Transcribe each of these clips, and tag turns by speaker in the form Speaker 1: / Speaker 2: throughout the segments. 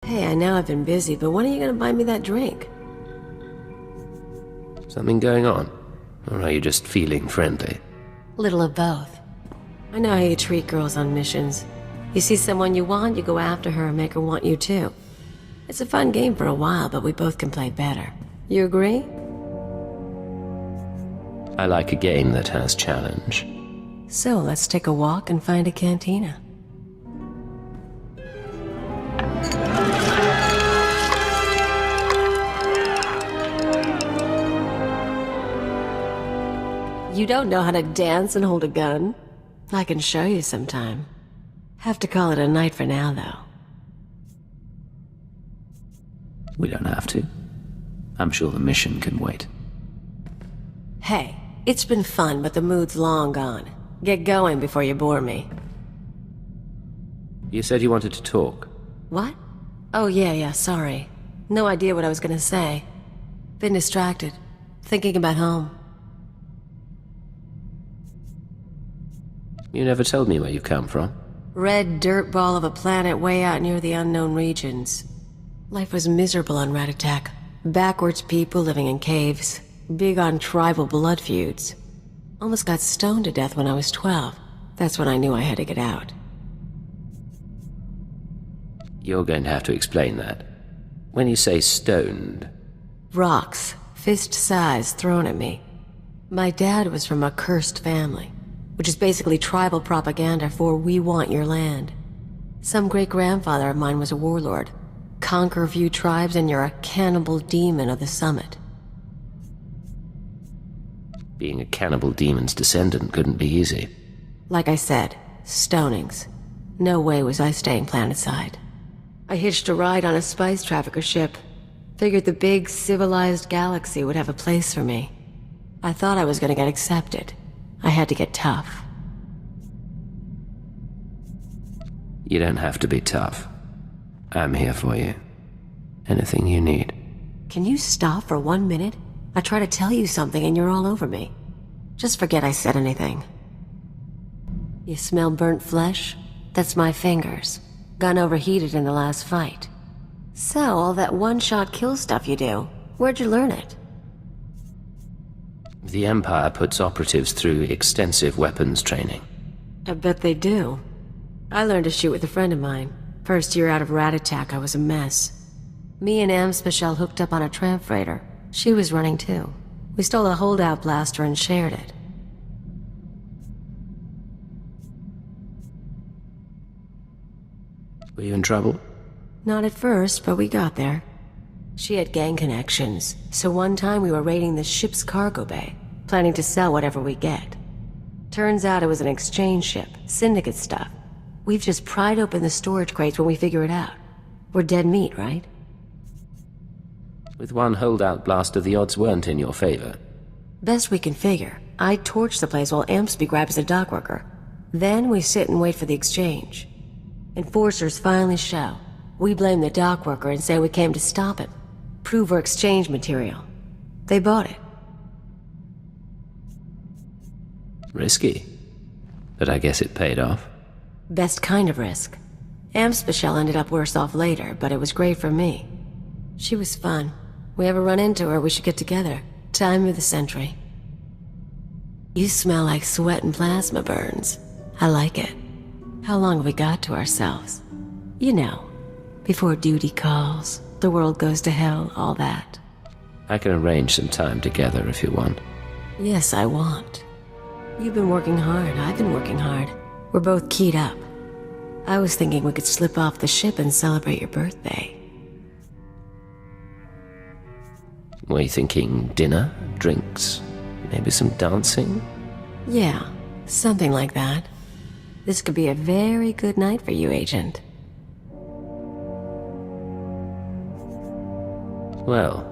Speaker 1: Hey, I know I've been busy, but when are you gonna buy me that drink?
Speaker 2: Something going on? Or are you just feeling friendly?
Speaker 1: Little of both. I know how you treat girls on missions. You see someone you want, you go after her and make her want you too. It's a fun game for a while, but we both can play better. You agree?
Speaker 2: I like a game that has challenge.
Speaker 1: So, let's take a walk and find a cantina. You don't know how to dance and hold a gun? I can show you sometime. Have to call it a night for now, though.
Speaker 2: We don't have to. I'm sure the mission can wait.
Speaker 1: Hey, it's been fun, but the mood's long gone. Get going before you bore me.
Speaker 2: You said you wanted to talk.
Speaker 1: What? Oh, yeah, sorry. No idea what I was gonna say. Been distracted. Thinking about home.
Speaker 2: You never told me where you come from.
Speaker 1: Red dirt ball of a planet way out near the unknown regions. Life was miserable on Ratatak. Backwards people living in caves. Big on tribal blood feuds. Almost got stoned to death when I was 12. That's when I knew I had to get out.
Speaker 2: You're going to have to explain that. When you say stoned...
Speaker 1: Rocks, fist size, thrown at me. My dad was from a cursed family, which is basically tribal propaganda for "we want your land." Some great-grandfather of mine was a warlord. Conquer a few tribes and you're a cannibal demon of the summit.
Speaker 2: Being a cannibal demon's descendant couldn't be easy.
Speaker 1: Like I said, stonings. No way was I staying planetside. I hitched a ride on a spice trafficker ship. Figured the big, civilized galaxy would have a place for me. I thought I was gonna get accepted. I had to get tough.
Speaker 2: You don't have to be tough. I'm here for you. Anything you need.
Speaker 1: Can you stop for 1 minute? I try to tell you something and you're all over me. Just forget I said anything. You smell burnt flesh? That's my fingers. Gun overheated in the last fight. So, all that one-shot kill stuff you do, where'd you learn it?
Speaker 2: The Empire puts operatives through extensive weapons training.
Speaker 1: I bet they do. I learned to shoot with a friend of mine. First year out of Ratatak, I was a mess. Me and Amspecial hooked up on a tramp freighter. She was running too. We stole a holdout blaster and shared it.
Speaker 2: Were you in trouble?
Speaker 1: Not at first, but we got there. She had gang connections, so one time we were raiding the ship's cargo bay, planning to sell whatever we get. Turns out it was an exchange ship, syndicate stuff. We've just pried open the storage crates when we figure it out. We're dead meat, right?
Speaker 2: With one holdout blaster, the odds weren't in your favor.
Speaker 1: Best we can figure. I torch the place while Ampsby grabs the dockworker. Then we sit and wait for the exchange. Enforcers finally show. We blame the dockworker and say we came to stop him. Prove we're exchange material. They bought it.
Speaker 2: Risky. But I guess it paid off.
Speaker 1: Best kind of risk. Amspecial ended up worse off later, but it was great for me. She was fun. We ever run into her, we should get together. Time of the century. You smell like sweat and plasma burns. I like it. How long have we got to ourselves? You know, before duty calls, the world goes to hell, all that.
Speaker 2: I can arrange some time together if you want.
Speaker 1: Yes, I want. You've been working hard, I've been working hard. We're both keyed up. I was thinking we could slip off the ship and celebrate your birthday.
Speaker 2: Were you thinking dinner, drinks, maybe some dancing?
Speaker 1: Yeah, something like that. This could be a very good night for you, Agent.
Speaker 2: Well,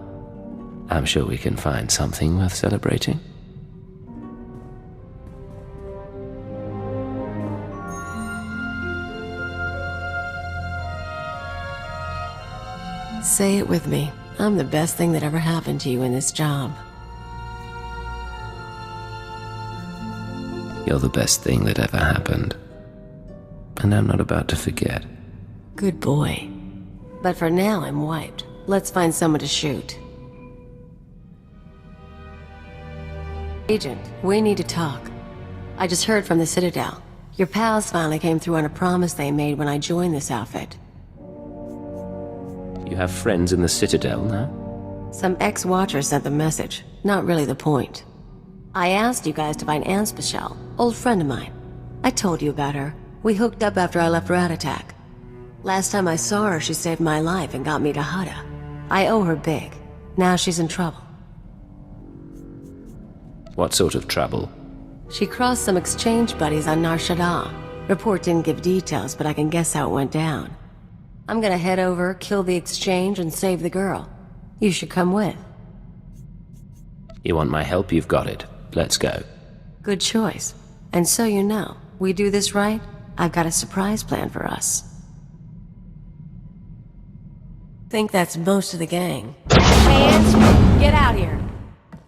Speaker 2: I'm sure we can find something worth celebrating.
Speaker 1: Say it with me. I'm the best thing that ever happened to you in this job.
Speaker 2: You're the best thing that ever happened. And I'm not about to forget.
Speaker 1: Good boy. But for now, I'm wiped. Let's find someone to shoot. Agent, we need to talk. I just heard from the Citadel. Your pals finally came through on a promise they made when I joined this outfit.
Speaker 2: You have friends in the Citadel now?
Speaker 1: Some ex-watchers sent the message. Not really the point. I asked you guys to find Anspecial, old friend of mine. I told you about her. We hooked up after I left Rat Attack. Last time I saw her, she saved my life and got me to Hutta. I owe her big. Now she's in trouble.
Speaker 2: What sort of trouble?
Speaker 1: She crossed some exchange buddies on Nar Shaddaa. Report didn't give details, but I can guess how it went down. I'm gonna head over, kill the exchange, and save the girl. You should come with.
Speaker 2: You want my help? You've got it. Let's go.
Speaker 1: Good choice. And so you know, we do this right, I've got a surprise plan for us. Think that's most of the gang. Hands, get out here!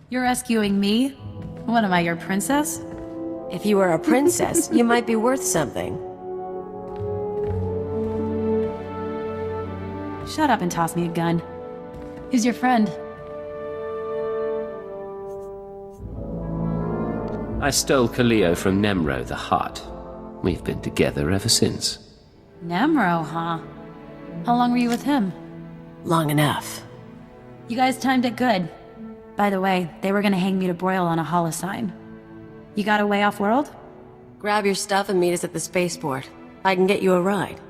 Speaker 3: You're rescuing me? What am I, your princess?
Speaker 1: If you were a princess, you might be worth something.
Speaker 3: Shut up and toss me a gun. Who's your friend?
Speaker 2: I stole Kaliyo from Nemro, the Hutt. We've been together ever since.
Speaker 3: Nemro, huh? How long were you with him?
Speaker 1: Long enough.
Speaker 3: You guys timed it good. By the way, they were gonna hang me to broil on a holosign. You got a way off-world?
Speaker 1: Grab your stuff and meet us at the spaceport. I can get you a ride.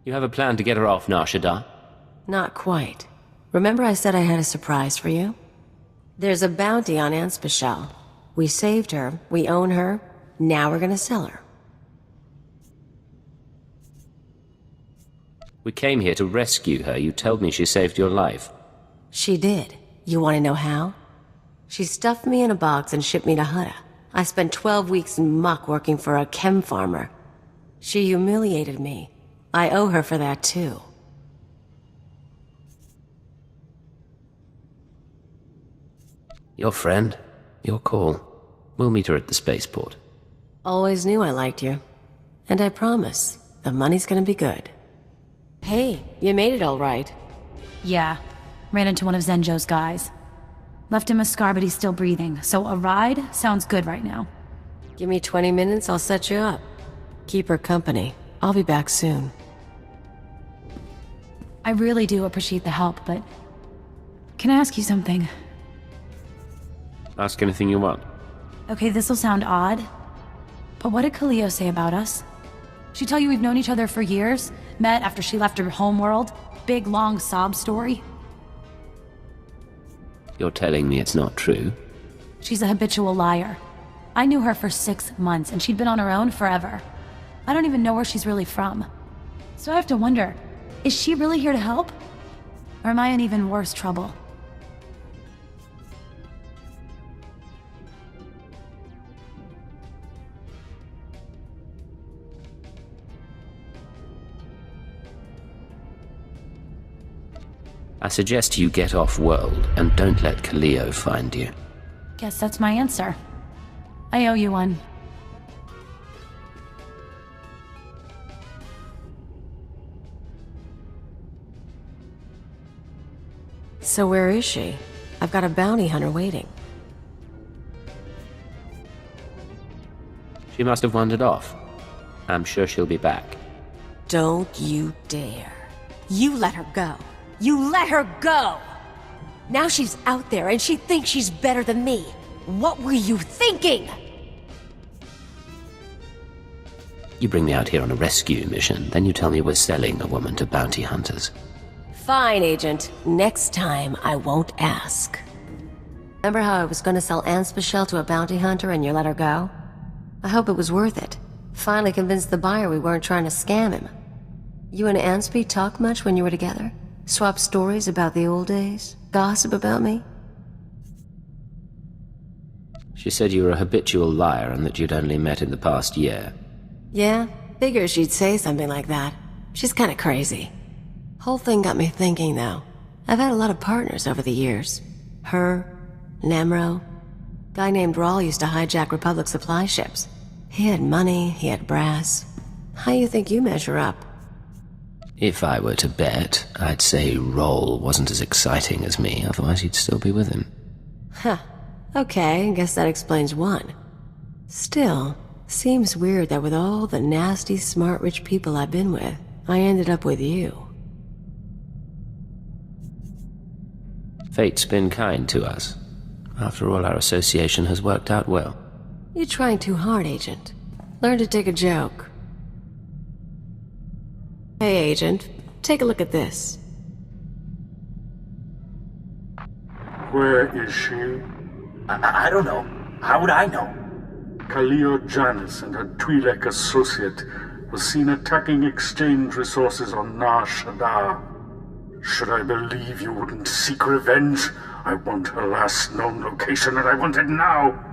Speaker 2: You have a plan to get her off Nar Shaddaa?
Speaker 1: Not quite. Remember I said I had a surprise for you? There's a bounty on Anspecial. We saved her, we own her, now we're gonna sell her.
Speaker 2: We came here to rescue her. You told me she saved your life.
Speaker 1: She did. You want to know how? She stuffed me in a box and shipped me to Hutta. I spent 12 weeks in muck working for a chem farmer. She humiliated me. I owe her for that too.
Speaker 2: Your friend? Your call. We'll meet her at the spaceport.
Speaker 1: Always knew I liked you. And I promise, the money's gonna be good. Hey, you made it all right.
Speaker 3: Yeah. Ran into one of Zenjo's guys. Left him a scar, but he's still breathing, so a ride sounds good right now.
Speaker 1: Give me 20 minutes, I'll set you up. Keep her company. I'll be back soon.
Speaker 3: I really do appreciate the help, but... Can I ask you something?
Speaker 2: Ask anything you want.
Speaker 3: Okay, this'll sound odd, but what did Kaliyo say about us? She tell you we've known each other for years? Met after she left her homeworld? Big, long sob story?
Speaker 2: You're telling me it's not true?
Speaker 3: She's a habitual liar. I knew her for 6 months, and she'd been on her own forever. I don't even know where she's really from. So I have to wonder, is she really here to help? Or am I in even worse trouble?
Speaker 2: I suggest you get off-world and don't let Kaliyo find you.
Speaker 3: Guess that's my answer. I owe you one.
Speaker 1: So where is she? I've got a bounty hunter waiting.
Speaker 2: She must have wandered off. I'm sure she'll be back.
Speaker 1: Don't you dare. You let her go. You let her go! Now she's out there and she thinks she's better than me. What were you thinking?
Speaker 2: You bring me out here on a rescue mission, then you tell me we're selling a woman to bounty hunters.
Speaker 1: Fine, Agent. Next time, I won't ask. Remember how I was gonna sell Anspecial to a bounty hunter and you let her go? I hope it was worth it. Finally convinced the buyer we weren't trying to scam him. You and Anspe talk much when you were together? Swap stories about the old days? Gossip about me?
Speaker 2: She said you were a habitual liar and that you'd only met in the past year.
Speaker 1: Yeah, figures she'd say something like that. She's kinda crazy. Whole thing got me thinking, though. I've had a lot of partners over the years. Her, Nemro. Guy named Rawl used to hijack Republic supply ships. He had money, he had brass. How you think you measure up?
Speaker 2: If I were to bet, I'd say Roll wasn't as exciting as me, otherwise he'd still be with him.
Speaker 1: Huh. Okay, I guess that explains one. Still, seems weird that with all the nasty, smart, rich people I've been with, I ended up with you.
Speaker 2: Fate's been kind to us. After all, our association has worked out well.
Speaker 1: You're trying too hard, Agent. Learn to take a joke. Hey, Agent. Take a look at this.
Speaker 4: Where is she?
Speaker 5: I don't know. How would I know?
Speaker 4: Kaliyo Djannis and her Twi'lek associate was seen attacking exchange resources on Nar Shaddaa. Should I believe you wouldn't seek revenge? I want her last known location, and I want it now!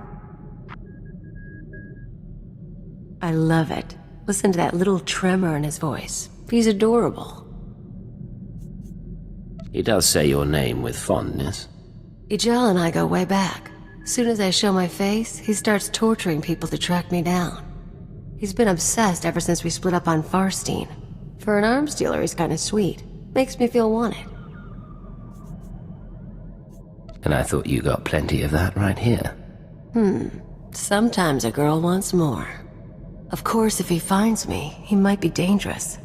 Speaker 1: I love it. Listen to that little tremor in his voice. He's adorable.
Speaker 2: He does say your name with fondness.
Speaker 1: Ijal and I go way back. Soon as I show my face, he starts torturing people to track me down. He's been obsessed ever since we split up on Farstein. For an arms dealer, he's kinda sweet. Makes me feel wanted.
Speaker 2: And I thought you got plenty of that right here.
Speaker 1: Sometimes a girl wants more. Of course, if he finds me, he might be dangerous.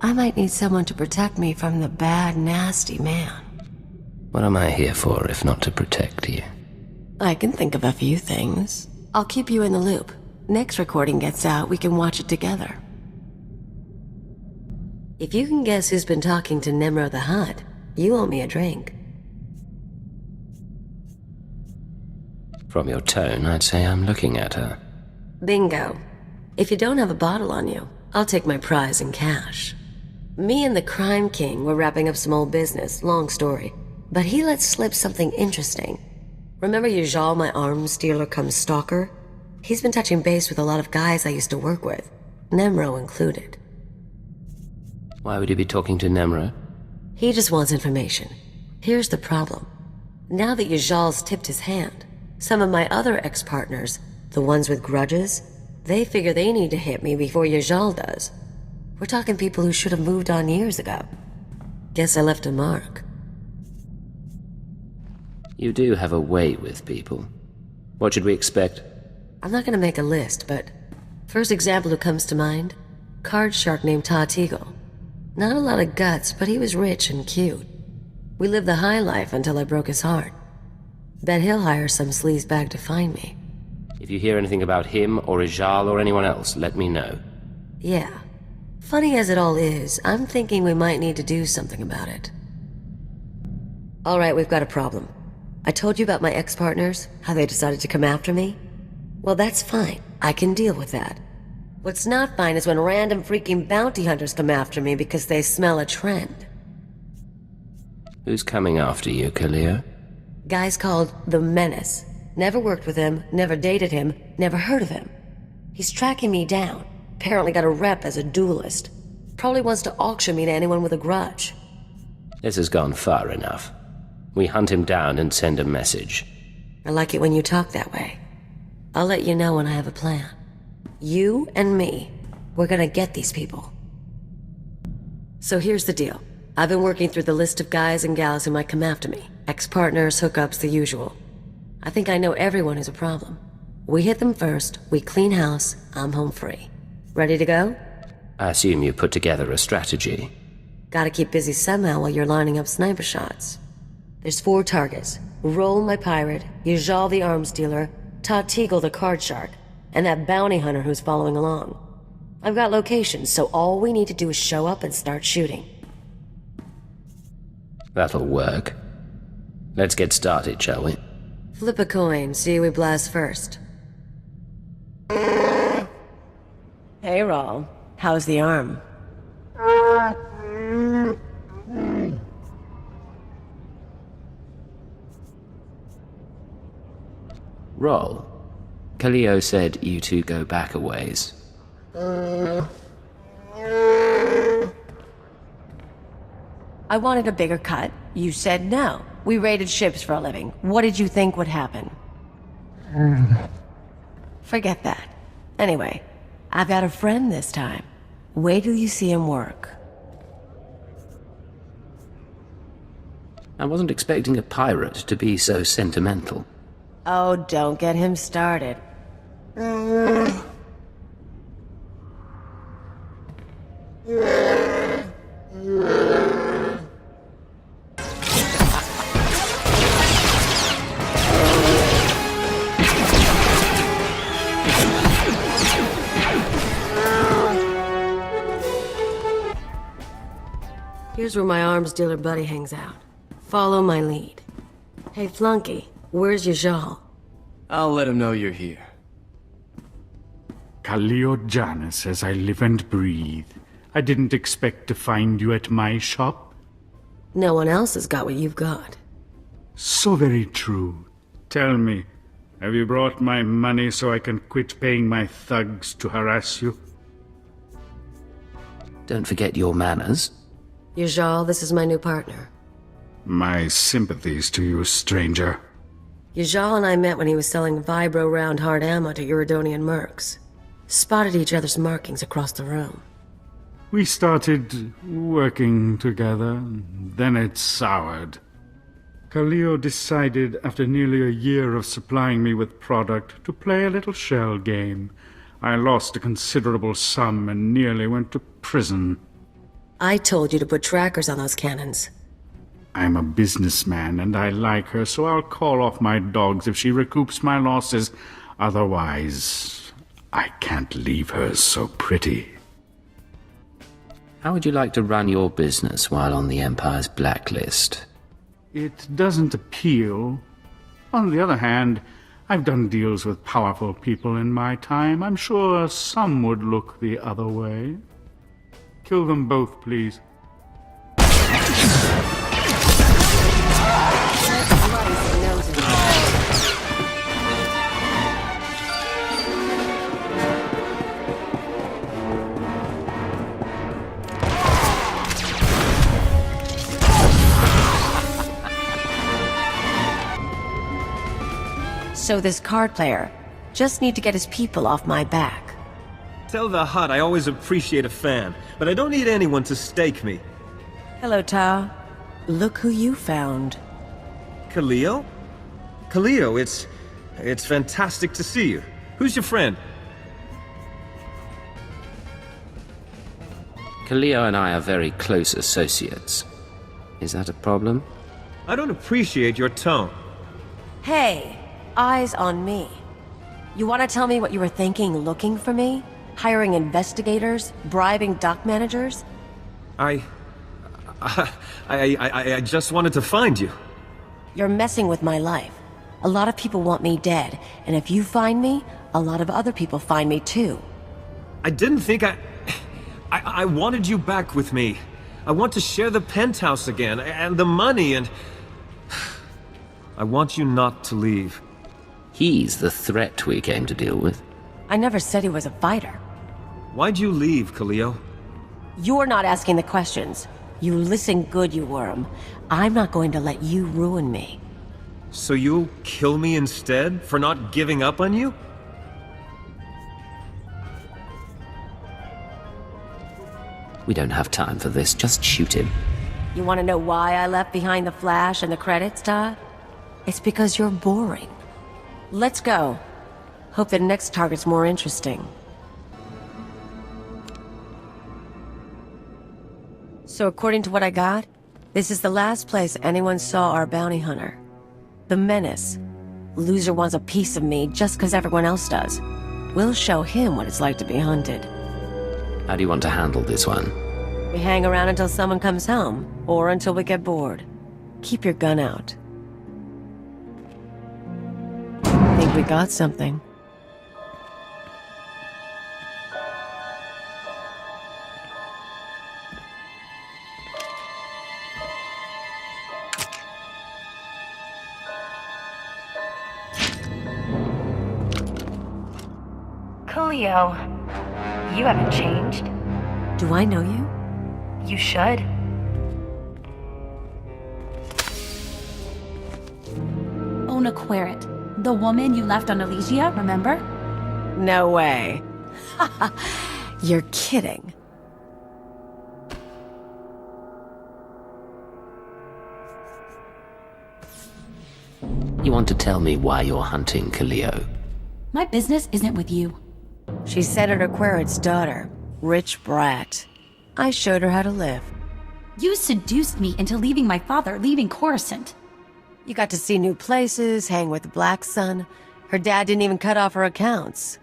Speaker 1: I might need someone to protect me from the bad, nasty man.
Speaker 2: What am I here for if not to protect you?
Speaker 1: I can think of a few things. I'll keep you in the loop. Next recording gets out, we can watch it together. If you can guess who's been talking to Nemro the Hutt, you owe me a drink.
Speaker 2: From your tone, I'd say I'm looking at her.
Speaker 1: Bingo. If you don't have a bottle on you, I'll take my prize in cash. Me and the Crime King were wrapping up some old business, long story. But he let slip something interesting. Remember Yajal, my arms dealer come stalker? He's been touching base with a lot of guys I used to work with, Nemro included.
Speaker 2: Why would he be talking to Nemro?
Speaker 1: He just wants information. Here's the problem. Now that Yajal's tipped his hand, some of my other ex-partners, the ones with grudges, they figure they need to hit me before Yajal does. We're talking people who should have moved on years ago. Guess I left a mark.
Speaker 2: You do have a way with people. What should we expect?
Speaker 1: I'm not gonna make a list, but first example who comes to mind, card shark named Eagle. Not a lot of guts, but he was rich and cute. We lived the high life until I broke his heart. Bet he'll hire some sleazebag to find me.
Speaker 2: If you hear anything about him or Ijal or anyone else, let me know.
Speaker 1: Yeah. Funny as it all is, I'm thinking we might need to do something about it. Alright, we've got a problem. I told you about my ex-partners, how they decided to come after me? Well, that's fine. I can deal with that. What's not fine is when random freaking bounty hunters come after me because they smell a trend.
Speaker 2: Who's coming after you, Kaliyo?
Speaker 1: Guy's called the Menace. Never worked with him, never dated him, never heard of him. He's tracking me down. Apparently got a rep as a duelist. Probably wants to auction me to anyone with a grudge.
Speaker 2: This has gone far enough. We hunt him down and send a message.
Speaker 1: I like it when you talk that way. I'll let you know when I have a plan. You and me, we're gonna get these people. So here's the deal. I've been working through the list of guys and gals who might come after me. Ex-partners, hookups, the usual. I think I know everyone who's a problem. We hit them first, we clean house, I'm home free. Ready to go?
Speaker 2: I assume you put together a strategy.
Speaker 1: Gotta keep busy somehow while you're lining up sniper shots. There's 4 targets. Roll, my pirate, Yajal the arms dealer, Eagle the card shark, and that bounty hunter who's following along. I've got locations, so all we need to do is show up and start shooting.
Speaker 2: That'll work. Let's get started, shall we?
Speaker 1: Flip a coin, see who we blast first. Hey, Rawl. How's the arm?
Speaker 2: Roll. Kaliyo said you two go back a ways.
Speaker 1: I wanted a bigger cut. You said no. We raided ships for a living. What did you think would happen? Forget that. Anyway, I've got a friend this time. Wait till you see him work.
Speaker 2: I wasn't expecting a pirate to be so sentimental.
Speaker 1: Oh, don't get him started. Here's where my arms dealer buddy hangs out. Follow my lead. Hey, Flunky, where's your Jal?
Speaker 6: I'll let him know you're here.
Speaker 4: Kaliyo Djannis, as I live and breathe. I didn't expect to find you at my shop.
Speaker 1: No one else has got what you've got.
Speaker 4: So very true. Tell me, have you brought my money so I can quit paying my thugs to harass you?
Speaker 2: Don't forget your manners.
Speaker 1: Your Jal, this is my new partner.
Speaker 4: My sympathies to you, stranger.
Speaker 1: Yajal and I met when he was selling vibro round hard ammo to Uridonian mercs. Spotted each other's markings across the room.
Speaker 4: We started working together, then it soured. Kaliyo decided, after nearly a year of supplying me with product, to play a little shell game. I lost a considerable sum and nearly went to prison.
Speaker 1: I told you to put trackers on those cannons.
Speaker 4: I'm a businessman, and I like her, so I'll call off my dogs if she recoups my losses. Otherwise, I can't leave her so pretty.
Speaker 2: How would you like to run your business while on the Empire's blacklist?
Speaker 4: It doesn't appeal. On the other hand, I've done deals with powerful people in my time. I'm sure some would look the other way. Kill them both, please.
Speaker 1: So this card player, just need to get his people off my back.
Speaker 7: Tell the Hutt I always appreciate a fan, but I don't need anyone to stake me.
Speaker 1: Hello, Ta. Look who you found.
Speaker 7: Kaliyo? Kaliyo, it's fantastic to see you. Who's your friend?
Speaker 2: Kaliyo and I are very close associates. Is that a problem?
Speaker 7: I don't appreciate your tone.
Speaker 1: Hey, eyes on me. You want to tell me what you were thinking looking for me? Hiring investigators? Bribing dock managers?
Speaker 7: I just wanted to find you.
Speaker 1: You're messing with my life. A lot of people want me dead, and if you find me, a lot of other people find me too.
Speaker 7: I didn't think I wanted you back with me. I want to share the penthouse again, and the money, and... I want you not to leave.
Speaker 2: He's the threat we came to deal with.
Speaker 1: I never said he was a fighter.
Speaker 7: Why'd you leave, Kaliyo?
Speaker 1: You're not asking the questions. You listen good, you worm. I'm not going to let you ruin me.
Speaker 7: So you'll kill me instead, for not giving up on you?
Speaker 2: We don't have time for this, just shoot him.
Speaker 1: You want to know why I left behind the flash and the credits, Todd? It's because you're boring. Let's go. Hope the next target's more interesting. So according to what I got, this is the last place anyone saw our bounty hunter. The Menace. Loser wants a piece of me just because everyone else does. We'll show him what it's like to be hunted.
Speaker 2: How do you want to handle this one?
Speaker 1: We hang around until someone comes home, or until we get bored. Keep your gun out. Think we got something.
Speaker 8: Kaliyo, you haven't changed.
Speaker 1: Do I know you?
Speaker 8: You should.
Speaker 3: Own a Querret. The woman you left on Elysia, remember?
Speaker 1: No way. You're kidding.
Speaker 2: You want to tell me why you're hunting Kaliyo?
Speaker 3: My business isn't with you.
Speaker 1: She's Senator Querrit's daughter. Rich brat. I showed her how to live.
Speaker 3: You seduced me into leaving my father, leaving Coruscant.
Speaker 1: You got to see new places, hang with the Black Sun. Her dad didn't even cut off her accounts.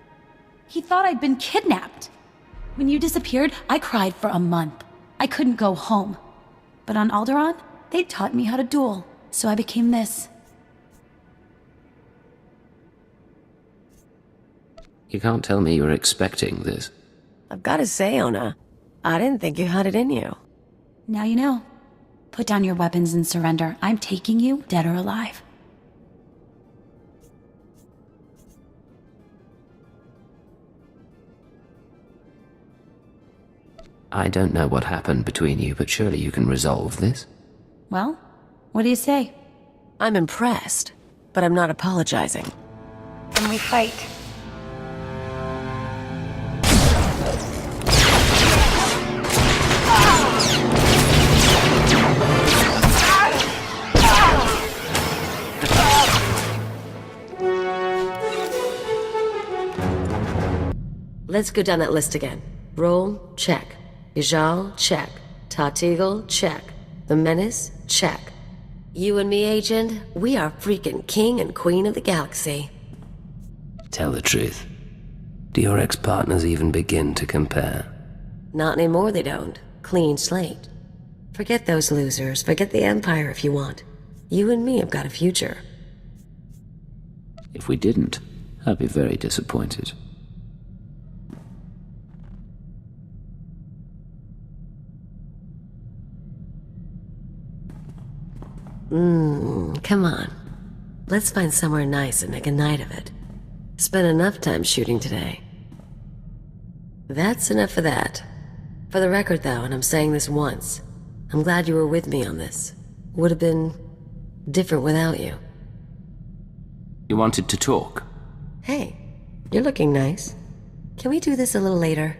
Speaker 3: He thought I'd been kidnapped. When you disappeared, I cried for a month. I couldn't go home. But on Alderaan, they taught me how to duel, so I became this.
Speaker 2: You can't tell me you were expecting this.
Speaker 1: I've got to say, Ona, I didn't think you had it in you.
Speaker 3: Now you know. Put down your weapons and surrender. I'm taking you, dead or alive.
Speaker 2: I don't know what happened between you, but surely you can resolve this?
Speaker 3: Well, what do you say?
Speaker 1: I'm impressed, but I'm not apologizing.
Speaker 8: Then we fight.
Speaker 1: Let's go down that list again. Roll, check. Ijal, check. Tatigel, check. The Menace, check. You and me, Agent, we are freaking king and queen of the galaxy.
Speaker 2: Tell the truth. Do your ex-partners even begin to compare?
Speaker 1: Not anymore, they don't. Clean slate. Forget those losers. Forget the Empire if you want. You and me have got a future.
Speaker 2: If we didn't, I'd be very disappointed.
Speaker 1: Come on. Let's find somewhere nice and make a night of it. Spent enough time shooting today. That's enough for that. For the record, though, and I'm saying this once, I'm glad you were with me on this. Would have been different without you.
Speaker 2: You wanted to talk?
Speaker 1: Hey, you're looking nice. Can we do this a little later?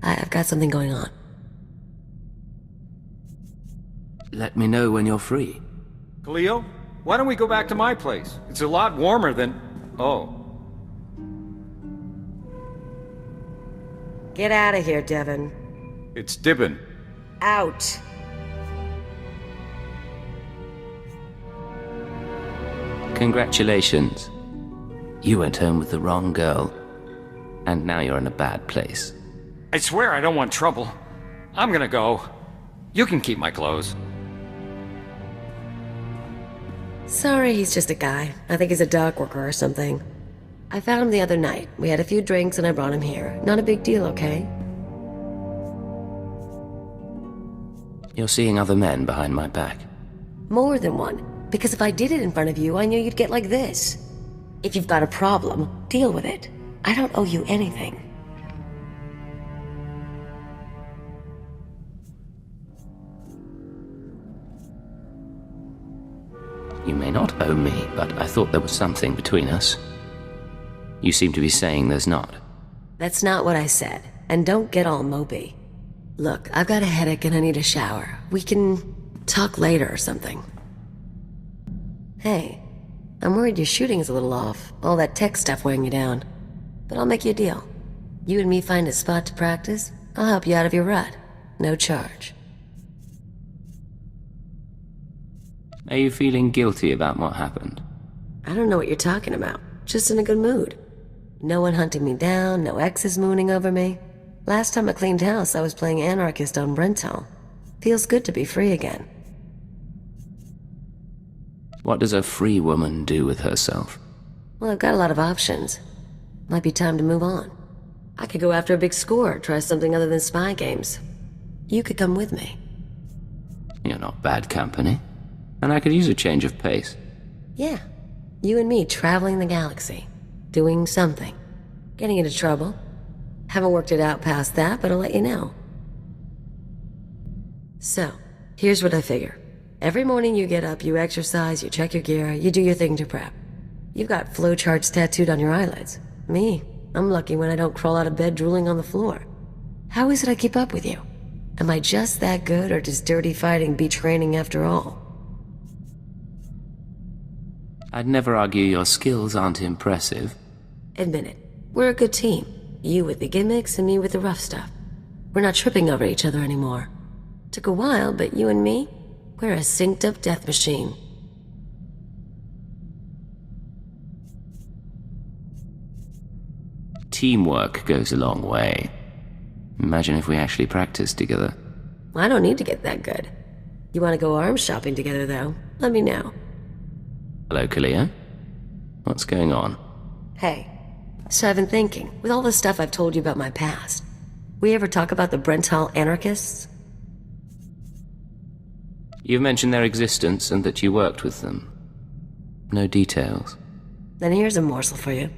Speaker 1: I've got something going on.
Speaker 2: Let me know when you're free.
Speaker 7: Kaliyo, why don't we go back to my place? It's a lot warmer than... Oh.
Speaker 1: Get out of here, Devin.
Speaker 7: It's Dibben.
Speaker 1: Out.
Speaker 2: Congratulations. You went home with the wrong girl. And now you're in a bad place.
Speaker 7: I swear I don't want trouble. I'm gonna go. You can keep my clothes.
Speaker 1: Sorry, he's just a guy. I think he's a dock worker or something. I found him the other night. We had a few drinks and I brought him here. Not a big deal, okay?
Speaker 2: You're seeing other men behind my back.
Speaker 1: More than one. Because if I did it in front of you, I knew you'd get like this. If you've got a problem, deal with it. I don't owe you anything.
Speaker 2: You may not owe me, but I thought there was something between us. You seem to be saying there's not.
Speaker 1: That's not what I said. And don't get all mopey. Look, I've got a headache and I need a shower. We can talk later or something. Hey, I'm worried your shooting's a little off. All that tech stuff weighing you down. But I'll make you a deal. You and me find a spot to practice, I'll help you out of your rut. No charge.
Speaker 2: Are you feeling guilty about what happened?
Speaker 1: I don't know what you're talking about. Just in a good mood. No one hunting me down, no exes mooning over me. Last time I cleaned house, I was playing anarchist on Brental. Feels good to be free again.
Speaker 2: What does a free woman do with herself?
Speaker 1: Well, I've got a lot of options. Might be time to move on. I could go after a big score, try something other than spy games. You could come with me.
Speaker 2: You're not bad company. And I could use a change of pace.
Speaker 1: Yeah. You and me traveling the galaxy. Doing something. Getting into trouble. Haven't worked it out past that, but I'll let you know. So, here's what I figure. Every morning you get up, you exercise, you check your gear, you do your thing to prep. You've got flowcharts tattooed on your eyelids. Me, I'm lucky when I don't crawl out of bed drooling on the floor. How is it I keep up with you? Am I just that good, or does dirty fighting beat training after all?
Speaker 2: I'd never argue your skills aren't impressive.
Speaker 1: Admit it. We're a good team. You with the gimmicks and me with the rough stuff. We're not tripping over each other anymore. Took a while, but you and me, we're a synced-up death machine.
Speaker 2: Teamwork goes a long way. Imagine if we actually practiced together.
Speaker 1: I don't need to get that good. You want to go arms shopping together, though? Let me know.
Speaker 2: Hello, Kaliyo. What's going on?
Speaker 1: Hey, so I've been thinking, with all the stuff I've told you about my past, we ever talk about the Brental anarchists?
Speaker 2: You've mentioned their existence and that you worked with them. No details.
Speaker 1: Then here's a morsel for you.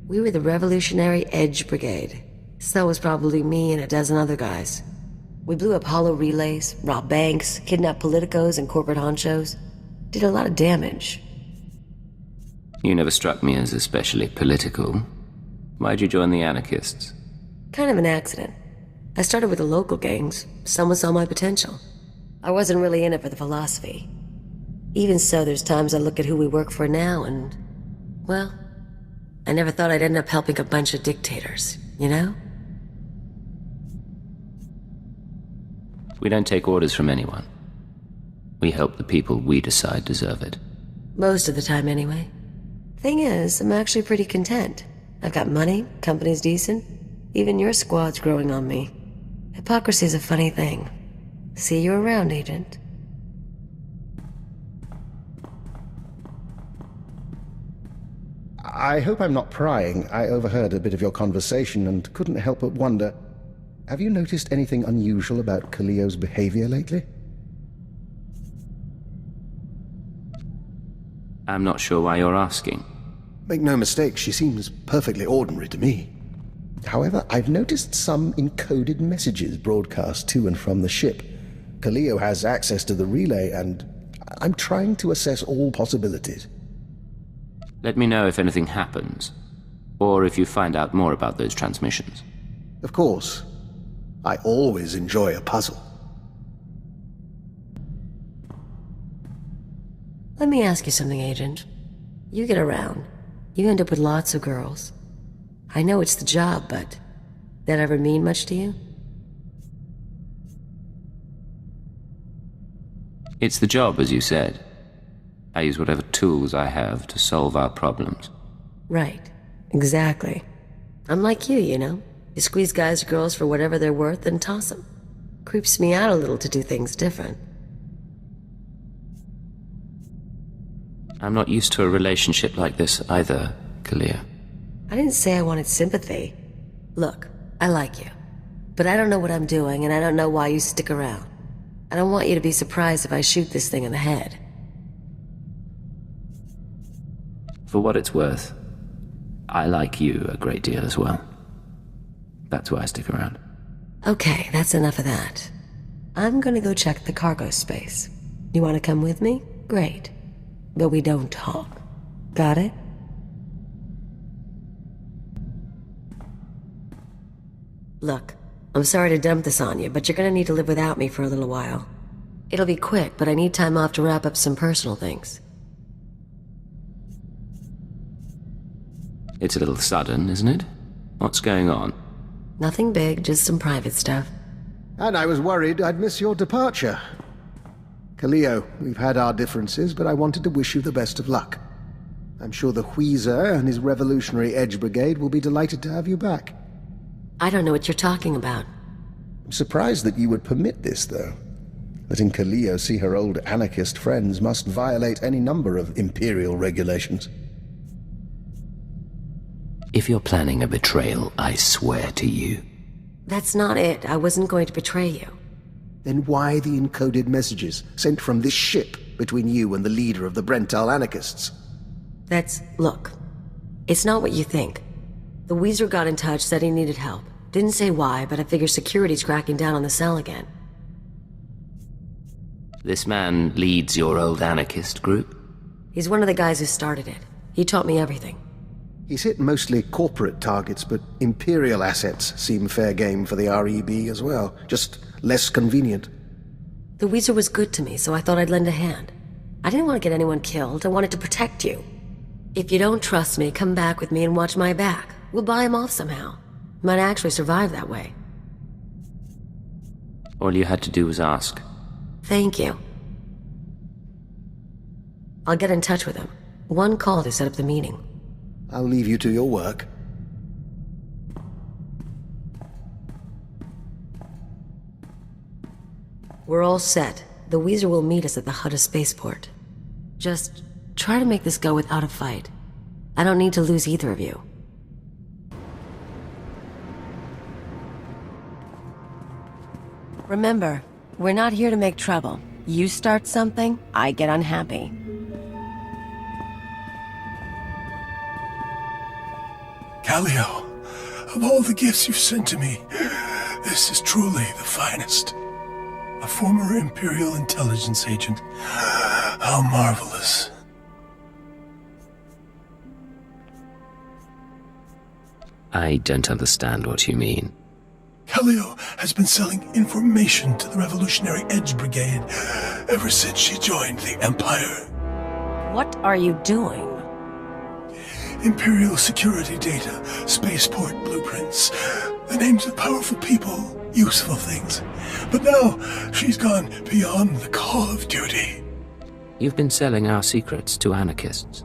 Speaker 1: We were the Revolutionary Edge Brigade. So was probably me and a dozen other guys. We blew up hollow relays, robbed banks, kidnapped politicos and corporate honchos. Did a lot of damage.
Speaker 2: You never struck me as especially political. Why'd you join the anarchists?
Speaker 1: Kind of an accident. I started with the local gangs. Someone saw my potential. I wasn't really in it for the philosophy. Even so, there's times I look at who we work for now and... well, I never thought I'd end up helping a bunch of dictators, you know?
Speaker 2: We don't take orders from anyone. We help the people we decide deserve it.
Speaker 1: Most of the time, anyway. Thing is, I'm actually pretty content. I've got money, company's decent. Even your squad's growing on me. Hypocrisy's a funny thing. See you around, Agent.
Speaker 9: I hope I'm not prying. I overheard a bit of your conversation and couldn't help but wonder, have you noticed anything unusual about Kaliyo's behavior lately?
Speaker 2: I'm not sure why you're asking.
Speaker 9: Make no mistake, she seems perfectly ordinary to me. However, I've noticed some encoded messages broadcast to and from the ship. Kaliyo has access to the relay, and I'm trying to assess all possibilities.
Speaker 2: Let me know if anything happens, or if you find out more about those transmissions.
Speaker 9: Of course. I always enjoy a puzzle.
Speaker 1: Let me ask you something, Agent. You get around. You end up with lots of girls. I know it's the job, but... that ever mean much to you?
Speaker 2: It's the job, as you said. I use whatever tools I have to solve our problems.
Speaker 1: Right. Exactly. I'm like you know? You squeeze guys or girls for whatever they're worth and toss them. Creeps me out a little to do things different.
Speaker 2: I'm not used to a relationship like this either, Kaliyo.
Speaker 1: I didn't say I wanted sympathy. Look, I like you. But I don't know what I'm doing, and I don't know why you stick around. I don't want you to be surprised if I shoot this thing in the head.
Speaker 2: For what it's worth, I like you a great deal as well. That's why I stick around.
Speaker 1: Okay, that's enough of that. I'm gonna go check the cargo space. You wanna come with me? Great. But we don't talk. Got it? Look, I'm sorry to dump this on you, but you're gonna need to live without me for a little while. It'll be quick, but I need time off to wrap up some personal things.
Speaker 2: It's a little sudden, isn't it? What's going on?
Speaker 1: Nothing big, just some private stuff.
Speaker 9: And I was worried I'd miss your departure. Kaliyo, we've had our differences, but I wanted to wish you the best of luck. I'm sure the Wheezer and his Revolutionary Edge Brigade will be delighted to have you back.
Speaker 1: I don't know what you're talking about.
Speaker 9: I'm surprised that you would permit this, though. Letting Kaliyo see her old anarchist friends must violate any number of Imperial regulations.
Speaker 2: If you're planning a betrayal, I swear to you.
Speaker 1: That's not it. I wasn't going to betray you.
Speaker 9: Then why the encoded messages sent from this ship between you and the leader of the Brental anarchists?
Speaker 1: Look. It's not what you think. The Weezer got in touch, said he needed help. Didn't say why, but I figure security's cracking down on the cell again.
Speaker 2: This man leads your old anarchist group?
Speaker 1: He's one of the guys who started it. He taught me everything.
Speaker 9: He's hit mostly corporate targets, but Imperial assets seem fair game for the REB as well. Just less convenient.
Speaker 1: The Weezer was good to me, so I thought I'd lend a hand. I didn't want to get anyone killed. I wanted to protect you. If you don't trust me, come back with me and watch my back. We'll buy him off somehow. Might actually survive that way.
Speaker 2: All you had to do was ask.
Speaker 1: Thank you. I'll get in touch with him. One call to set up the meeting.
Speaker 9: I'll leave you to your work.
Speaker 1: We're all set. The Weezer will meet us at the Hutta spaceport. Just try to make this go without a fight. I don't need to lose either of you. Remember, we're not here to make trouble. You start something, I get unhappy.
Speaker 10: Kaliyo, of all the gifts you've sent to me, this is truly the finest. A former Imperial intelligence agent. How marvelous.
Speaker 2: I don't understand what you mean.
Speaker 10: Kaliyo has been selling information to the Revolutionary Edge Brigade ever since she joined the Empire.
Speaker 1: What are you doing?
Speaker 10: Imperial security data, spaceport blueprints, the names of powerful people, useful things. But now, she's gone beyond the call of duty.
Speaker 2: You've been selling our secrets to anarchists.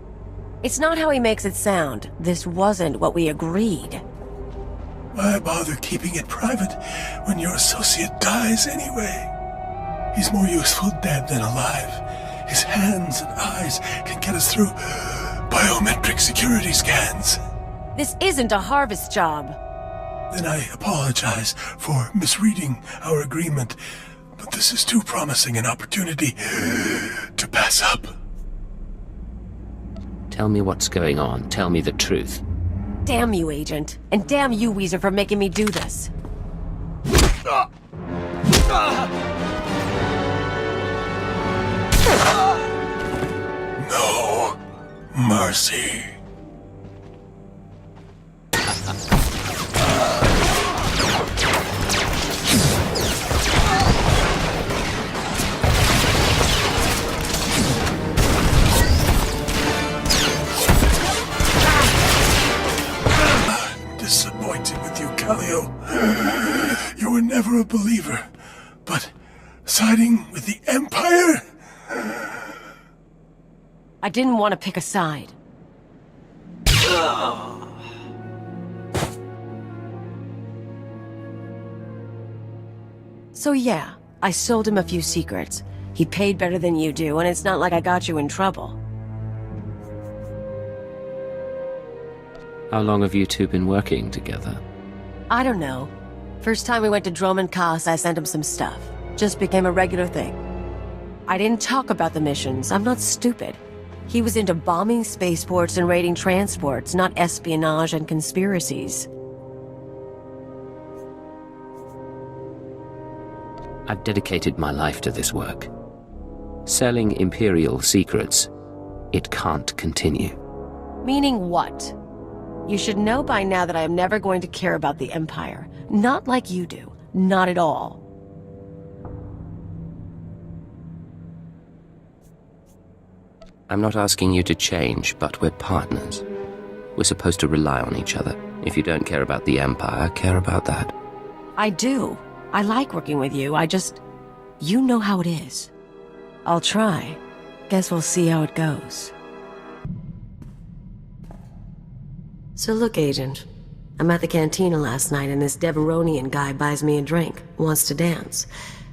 Speaker 1: It's not how he makes it sound. This wasn't what we agreed.
Speaker 10: Why bother keeping it private when your associate dies anyway? He's more useful dead than alive. His hands and eyes can get us through biometric security scans.
Speaker 1: This isn't a harvest job.
Speaker 10: Then I apologize for misreading our agreement, but this is too promising an opportunity to pass up.
Speaker 2: Tell me what's going on. Tell me the truth.
Speaker 1: Damn you, Agent. And damn you, Weezer, for making me do this.
Speaker 10: No mercy. Disappointed with you, Kaliyo. You were never a believer, but siding with the Empire?
Speaker 1: I didn't want to pick a side. So yeah, I sold him a few secrets. He paid better than you do, and it's not like I got you in trouble.
Speaker 2: How long have you two been working together?
Speaker 1: I don't know. First time we went to Droman Kaas, I sent him some stuff. Just became a regular thing. I didn't talk about the missions. I'm not stupid. He was into bombing spaceports and raiding transports, not espionage and conspiracies.
Speaker 2: I've dedicated my life to this work. Selling Imperial secrets, it can't continue.
Speaker 1: Meaning what? You should know by now that I am never going to care about the Empire. Not like you do. Not at all.
Speaker 2: I'm not asking you to change, but we're partners. We're supposed to rely on each other. If you don't care about the Empire, care about that.
Speaker 1: I do. I like working with you. You know how it is. I'll try. Guess we'll see how it goes. So look, Agent. I'm at the cantina last night and this Deveronian guy buys me a drink, wants to dance.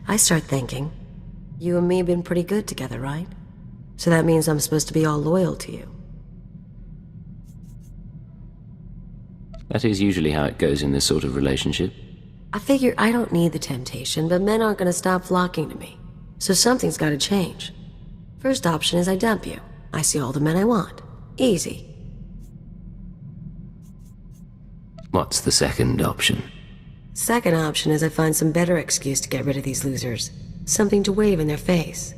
Speaker 1: I start thinking, you and me have been pretty good together, right? So that means I'm supposed to be all loyal to you.
Speaker 2: That is usually how it goes in this sort of relationship.
Speaker 1: I figure I don't need the temptation, but men aren't gonna stop flocking to me. So something's gotta change. First option is I dump you. I see all the men I want. Easy.
Speaker 2: What's the second option?
Speaker 1: Second option is I find some better excuse to get rid of these losers. Something to wave in their face.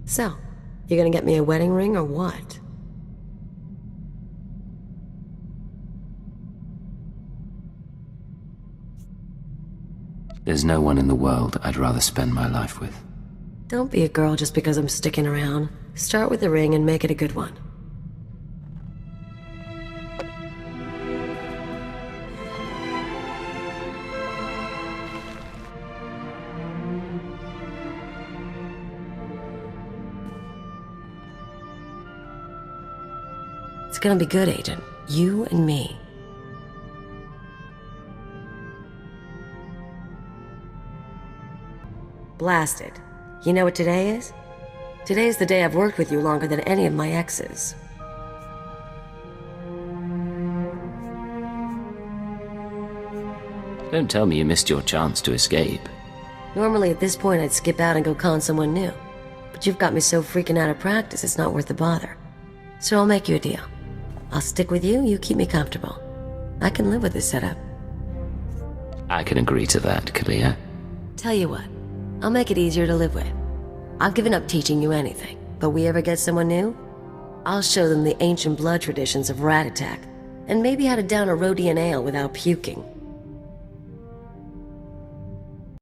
Speaker 1: So, you gonna get me a wedding ring or what?
Speaker 2: There's no one in the world I'd rather spend my life with.
Speaker 1: Don't be a girl just because I'm sticking around. Start with the ring and make it a good one. It's gonna be good, Agent. You and me. Blasted. You know what today is? Today is the day I've worked with you longer than any of my exes.
Speaker 2: Don't tell me you missed your chance to escape.
Speaker 1: Normally at this point I'd skip out and go con someone new. But you've got me so freaking out of practice it's not worth the bother. So I'll make you a deal. I'll stick with you, you keep me comfortable. I can live with this setup.
Speaker 2: I can agree to that, Kaliyo.
Speaker 1: Tell you what, I'll make it easier to live with. I've given up teaching you anything, but we ever get someone new, I'll show them the ancient blood traditions of Rat Attack, and maybe how to down a Rhodian ale without puking.